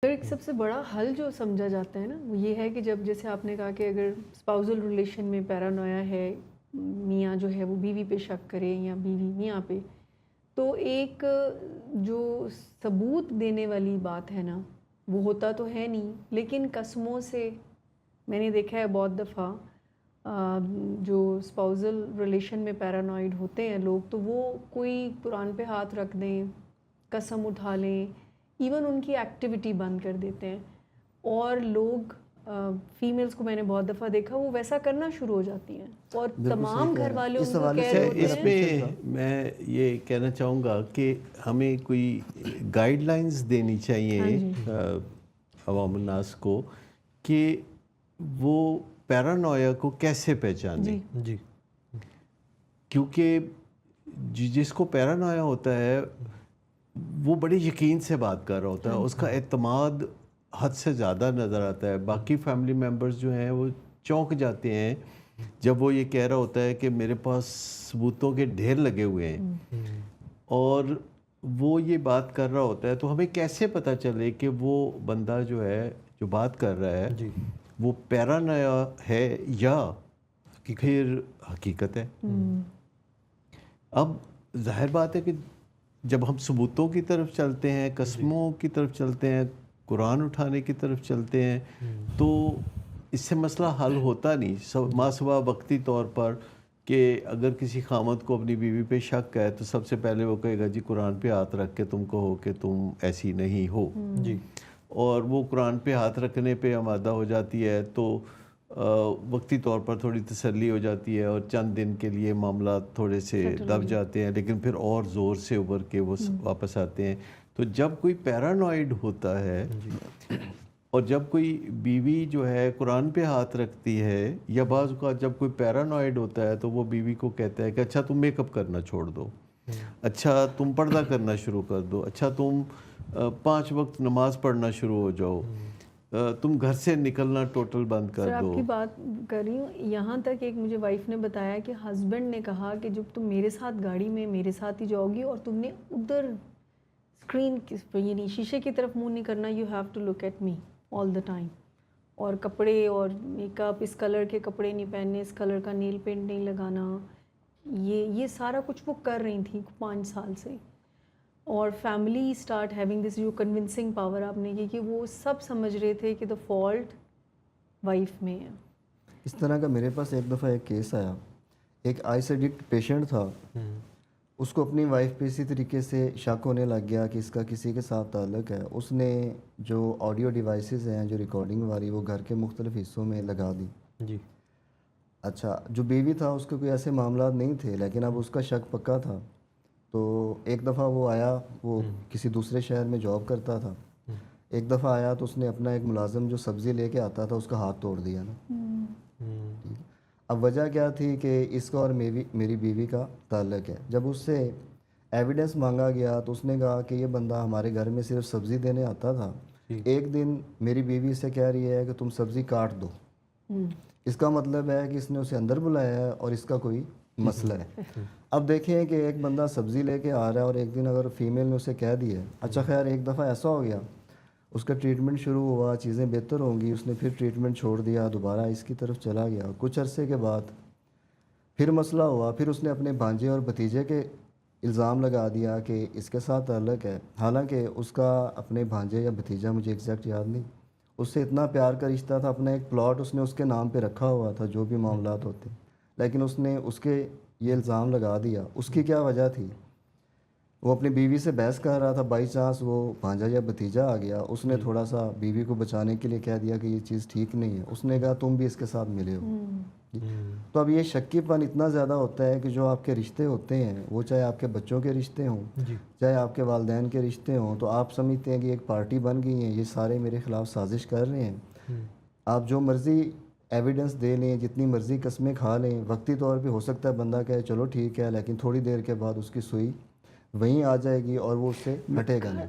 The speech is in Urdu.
سر ایک سب سے بڑا حل جو سمجھا جاتا ہے نا وہ یہ ہے کہ جب جیسے آپ نے کہا کہ اگر اسپاؤزل ریلیشن میں پیرانویا ہے، میاں جو ہے وہ بیوی پہ شک کرے یا بیوی میاں پہ، تو ایک جو ثبوت دینے والی بات ہے نا وہ ہوتا تو ہے نہیں، لیکن قسموں سے میں نے دیکھا ہے بہت دفعہ جو اسپاؤزل ریلیشن میں پیرانوائڈ ہوتے ہیں لوگ، تو وہ کوئی قرآن پہ ہاتھ رکھ دیں، قسم اٹھا لیں، ایون ان کی ایکٹیویٹی بند کر دیتے ہیں، اور لوگ فیمیلز کو میں نے بہت دفعہ دیکھا وہ ویسا کرنا شروع ہو جاتی ہیں، اور تمام گھر والے ان کو کہہ رہے ہوتے اس ہیں۔ میں میں یہ کہنا چاہوں گا کہ ہمیں کوئی گائیڈ لائنز دینی چاہیے عوام الناس کو کہ وہ پیرانویا کو کیسے پہچانیں، جی کیونکہ جس کو پیرانویا ہوتا ہے وہ بڑے یقین سے بات کر رہا ہوتا ہے، اس کا اعتماد حد سے زیادہ نظر آتا ہے، باقی فیملی ممبرز جو ہیں وہ چونک جاتے ہیں جب وہ یہ کہہ رہا ہوتا ہے کہ میرے پاس ثبوتوں کے ڈھیر لگے ہوئے ہیں، اور وہ یہ بات کر رہا ہوتا ہے، تو ہمیں کیسے پتہ چلے کہ وہ بندہ جو ہے جو بات کر رہا ہے وہ پیرانویا ہے یا پھر حقیقت ہے۔ اب ظاہر بات ہے کہ جب ہم ثبوتوں کی طرف چلتے ہیں، قسموں کی طرف چلتے ہیں، قرآن اٹھانے کی طرف چلتے ہیں، تو اس سے مسئلہ حل ہوتا نہیں، ماں سوا وقتی طور پر کہ اگر کسی خامد کو اپنی بیوی پہ شک ہے تو سب سے پہلے وہ کہے گا جی قرآن پہ ہاتھ رکھ کے تم کہو کہ تم ایسی نہیں ہو، اور وہ قرآن پہ ہاتھ رکھنے پہ آمادہ ہو جاتی ہے تو وقتی طور پر تھوڑی تسلی ہو جاتی ہے اور چند دن کے لیے معاملات تھوڑے سے دب جاتے ہیں، لیکن پھر اور زور سے ابھر کے وہ واپس آتے ہیں۔ تو جب کوئی پیرانوائڈ ہوتا ہے اور جب کوئی بیوی جو ہے قرآن پہ ہاتھ رکھتی ہے، یا بعض اوقات جب کوئی پیرانوائڈ ہوتا ہے تو وہ بیوی کو کہتا ہے کہ اچھا تم میک اپ کرنا چھوڑ دو، اچھا تم پردہ کرنا شروع کر دو، اچھا تم 5 وقت نماز پڑھنا شروع ہو جاؤ، تم گھر سے نکلنا ٹوٹل بند کر دو۔ سر آپ کی بات کر رہی ہوں، یہاں تک ایک مجھے وائف نے بتایا کہ ہسبینڈ نے کہا کہ جب تم میرے ساتھ گاڑی میں میرے ساتھ ہی جاؤ گی اور تم نے ادھر اسکرین یعنی شیشے کی طرف منہ نہیں کرنا، you have to look at me all the time, اور کپڑے اور میک اپ اس کلر کے کپڑے نہیں پہننے، اس کلر کا نیل پینٹ نہیں لگانا، یہ سارا کچھ وہ کر رہی تھیں 5 سال سے، اور فیملی اسٹارٹ ہیونگ دس جو کنونسنگ پاور آپ نے کی کہ وہ سب سمجھ رہے تھے کہ دا فالٹ وائف میں ہے۔ اس طرح کا میرے پاس ایک دفعہ ایک کیس آیا، ایک آئس ایڈکٹ پیشنٹ تھا، اس کو اپنی وائف پہ اسی طریقے سے شک ہونے لگ گیا کہ اس کا کسی کے ساتھ تعلق ہے، اس نے جو آڈیو ڈیوائسز ہیں جو ریکارڈنگ والی وہ گھر کے مختلف حصوں میں لگا دی۔ اچھا جو بیوی تھا اس کے کوئی ایسے معاملات نہیں تھے، لیکن اب اس کا شک پکا تھا، تو ایک دفعہ وہ آیا، وہ کسی دوسرے شہر میں جاب کرتا تھا، ایک دفعہ آیا تو اس نے اپنا ایک ملازم جو سبزی لے کے آتا تھا اس کا ہاتھ توڑ دیا نا۔ اب وجہ کیا تھی کہ اس کا اور میری بیوی کا تعلق ہے۔ جب اس سے ایویڈنس مانگا گیا تو اس نے کہا کہ یہ بندہ ہمارے گھر میں صرف سبزی دینے آتا تھا، ایک دن میری بیوی سے کہہ رہی ہے کہ تم سبزی کاٹ دو، اس کا مطلب ہے کہ اس نے اسے اندر بلایا ہے اور اس کا کوئی مسئلہ ہے۔ اب دیکھیں کہ ایک بندہ سبزی لے کے آ رہا ہے اور ایک دن اگر فیمیل نے اسے کہہ دیا ہے، اچھا خیر ایک دفعہ ایسا ہو گیا اس کا ٹریٹمنٹ شروع ہوا، چیزیں بہتر ہوں گی، اس نے پھر ٹریٹمنٹ چھوڑ دیا، دوبارہ اس کی طرف چلا گیا، کچھ عرصے کے بعد پھر مسئلہ ہوا، پھر اس نے اپنے بھانجے اور بھتیجے کے الزام لگا دیا کہ اس کے ساتھ تعلق ہے، حالانکہ اس کا اپنے بھانجے یا بھتیجا مجھے ایگزیکٹ یاد نہیں، اس سے اتنا پیار کا رشتہ تھا، اپنا ایک پلاٹ اس نے اس کے نام پہ رکھا ہوا تھا جو بھی معاملات ہوتے، لیکن اس نے اس کے یہ الزام لگا دیا۔ اس کی کیا وجہ تھی؟ وہ اپنی بیوی سے بحث کر رہا تھا، بائی چانس وہ بھانجا یا بھتیجا آ گیا، اس نے تھوڑا سا بیوی کو بچانے کے لیے کہہ دیا کہ یہ چیز ٹھیک نہیں ہے، اس نے کہا تم بھی اس کے ساتھ ملے ہو۔ تو اب یہ شکی پن اتنا زیادہ ہوتا ہے کہ جو آپ کے رشتے ہوتے ہیں وہ چاہے آپ کے بچوں کے رشتے ہوں، چاہے آپ کے والدین کے رشتے ہوں، تو آپ سمجھتے ہیں کہ ایک پارٹی بن گئی ہیں، یہ سارے میرے خلاف سازش کر رہے ہیں، آپ جو مرضی ایویڈنس دے لیں، جتنی مرضی قسمیں کھا لیں، وقتی طور پہ ہو سکتا ہے بندہ کہے چلو ٹھیک ہے، لیکن تھوڑی دیر کے بعد اس کی سوئی وہیں آ جائے گی اور وہ اس سے ہٹے گا نہیں۔